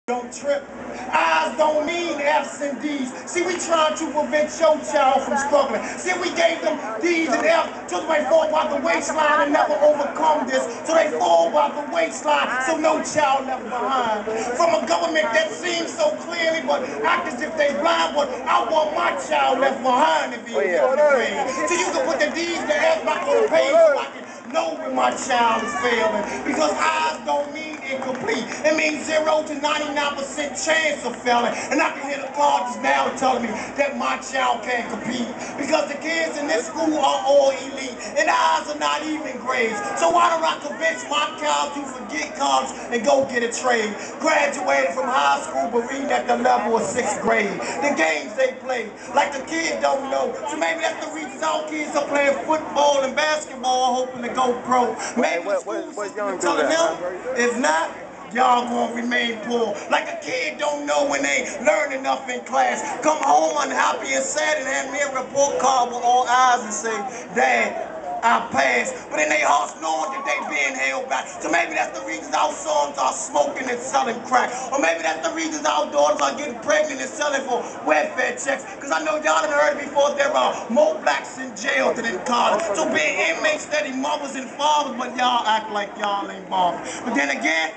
Don't trip. I's don't mean F's and D's. See, we trying to prevent your child from struggling. See, we gave them D's and F's till they fall by the waistline and never overcome this. So they fall by the waistline, so no child left behind. From a government that seems so clearly, but act as if they blind, but I want my child left behind if he is in the grade. So you can put the D's and the F's back on the page so I can know when my child is failing. Because I's don't mean incomplete. It means 0 to 99% chance of failing. And I can hear the colleges now telling me that my child can't compete. Because the kids in this school are all elite. And I's are not even grades. So why don't I convince my child to forget college and go get a trade? Graduated from high school but reading at the level of 6th grade. The games they play, like the kid don't know. So maybe that's the reason our kids are playing football and basketball hoping to go pro. Maybe the school system is telling them, if not, y'all gonna remain poor. Like a kid don't know when they learn enough in class. Come home unhappy and sad and hand me a report card with all eyes and say, Dad, I passed. But in their hearts knowing that they being held back. So maybe that's the reasons our sons are smoking and selling crack. Or maybe that's the reasons our daughters are getting pregnant and selling for welfare checks. Because I know y'all done heard before there are more blacks in jail than in college. So being inmates, steady mothers and fathers, but y'all act like y'all ain't bothered. But then again,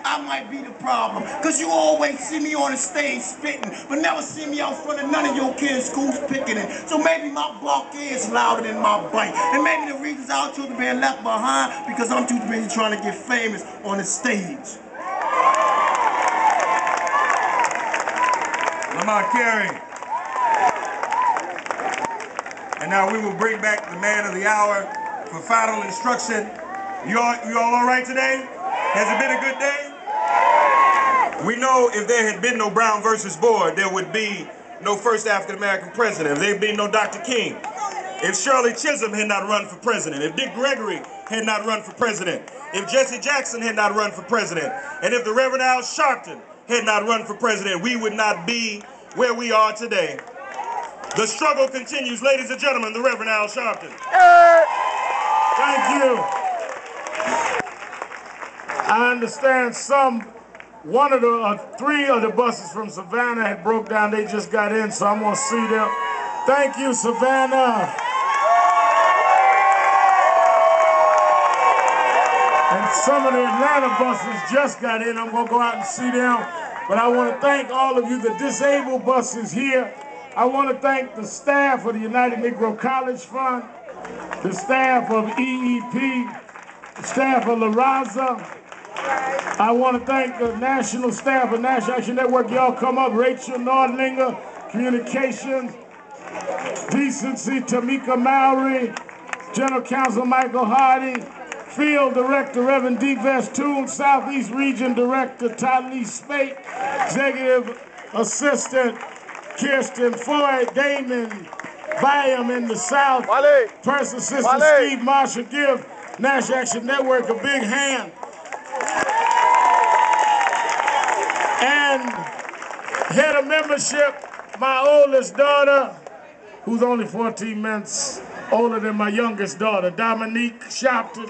I might be the problem, because you always see me on the stage spitting, but never see me out front of none of your kids' schools picketing. So maybe my bark is louder than my bite. And maybe the reasons our children being left behind, because I'm too busy trying to get famous on the stage. Lamont Carey. And now we will bring back the man of the hour for final instruction. You all right today? Has it been a good day? We know if there had been no Brown versus Board, there would be no first African-American president. If there had been no Dr. King. If Shirley Chisholm had not run for president. If Dick Gregory had not run for president. If Jesse Jackson had not run for president. And if the Reverend Al Sharpton had not run for president, we would not be where we are today. The struggle continues. Ladies and gentlemen, the Reverend Al Sharpton. Thank you. I understand one of the three of the buses from Savannah had broke down. They just got in, so I'm gonna see them. Thank you, Savannah. And some of the Atlanta buses just got in. I'm gonna go out and see them. But I want to thank all of you, the disabled buses here. I want to thank the staff of the United Negro College Fund, the staff of EEP, the staff of La Raza. I want to thank the national staff of National Action Network. Y'all come up. Rachel Nordlinger, Communications, Decency, Tamika Mowry, General Counsel Michael Hardy, Field Director Reverend D. Vestoon, Southeast Region Director Talise Spate, Executive Assistant Kirsten Floyd, Damon Byam in the South, First Assistant Steve Marshall. Give National Action Network a big hand. And head of membership, my oldest daughter, who's only 14 months older than my youngest daughter, Dominique Shaprton.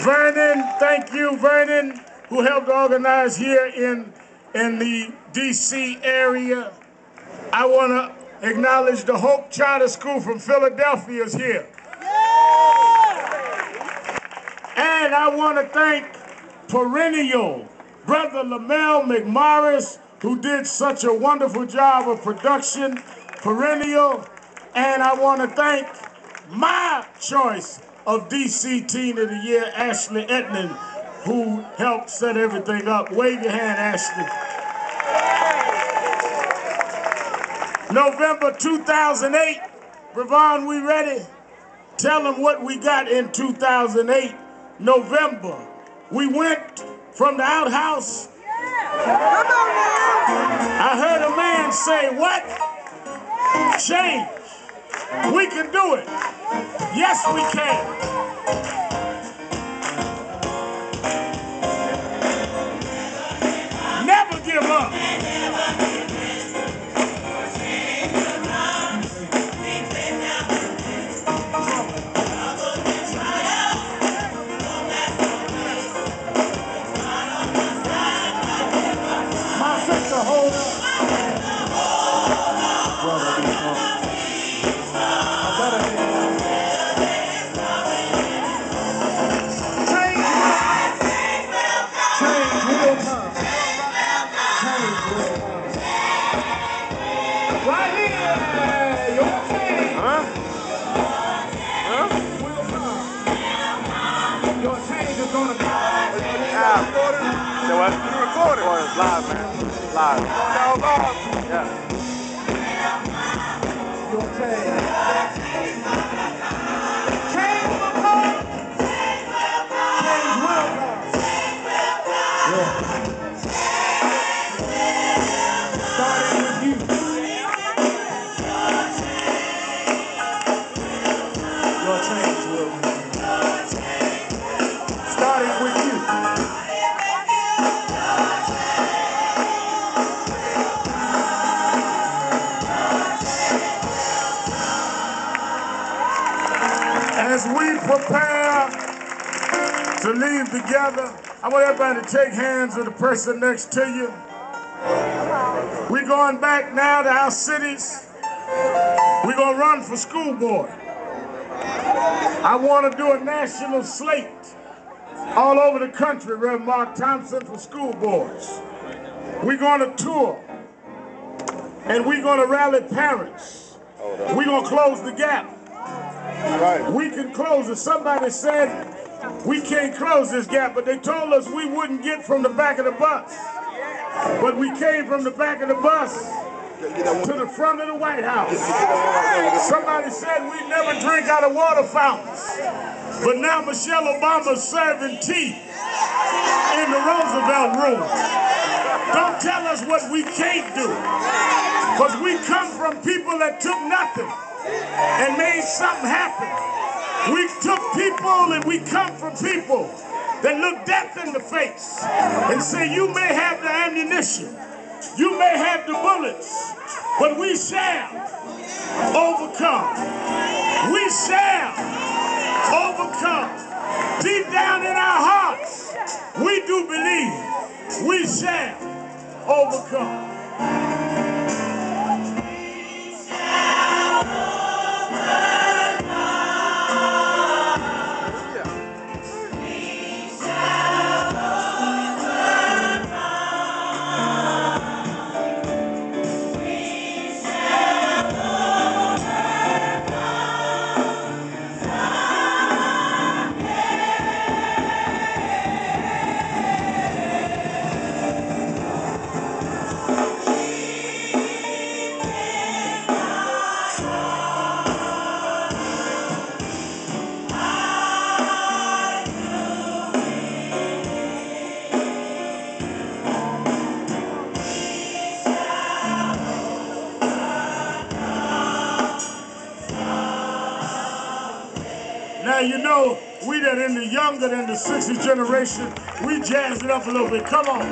Vernon, thank you, Vernon, who helped organize here in the D.C. area. I want to acknowledge the Hope Charter School from Philadelphia is here. And I want to thank Perennial, Brother Lamel McMorris, who did such a wonderful job of production, Perennial. And I want to thank my choice of DC Teen of the Year, Ashley Etnan, who helped set everything up. Wave your hand, Ashley. November 2008, Bravon, we ready? Tell them what we got in 2008. November, we went from the outhouse. I heard a man say, what? Change. We can do it. Yes, we can. Never give up. live. Say what? You recording? It's live, man. Live. Y'all live? Yeah. Your change. Change will come. Yeah. Starting with you. Your change will come. Starting with you. As we prepare to leave together, I want everybody to take hands with the person next to you. We're going back now to our cities. We're going to run for school board. I want to do a national slate all over the country, Reverend Mark Thompson, for school boards. We're going to tour, and we're going to rally parents. We're going to close the gap. Right. We can close it. Somebody said we can't close this gap, but they told us we wouldn't get from the back of the bus. But we came from the back of the bus to the front of the White House. Somebody said we never drink out of water fountains, but now Michelle Obama's serving tea in the Roosevelt room. Don't tell us what we can't do, because we come from people that took nothing and made something happen. We took people and we come from people that look death in the face and say, you may have the ammunition, you may have the bullets, but we shall overcome. We shall overcome. Deep down in our hearts, we do believe we shall overcome. Now, you know, we that in the younger than the 60th generation, we jazz it up a little bit. Come on.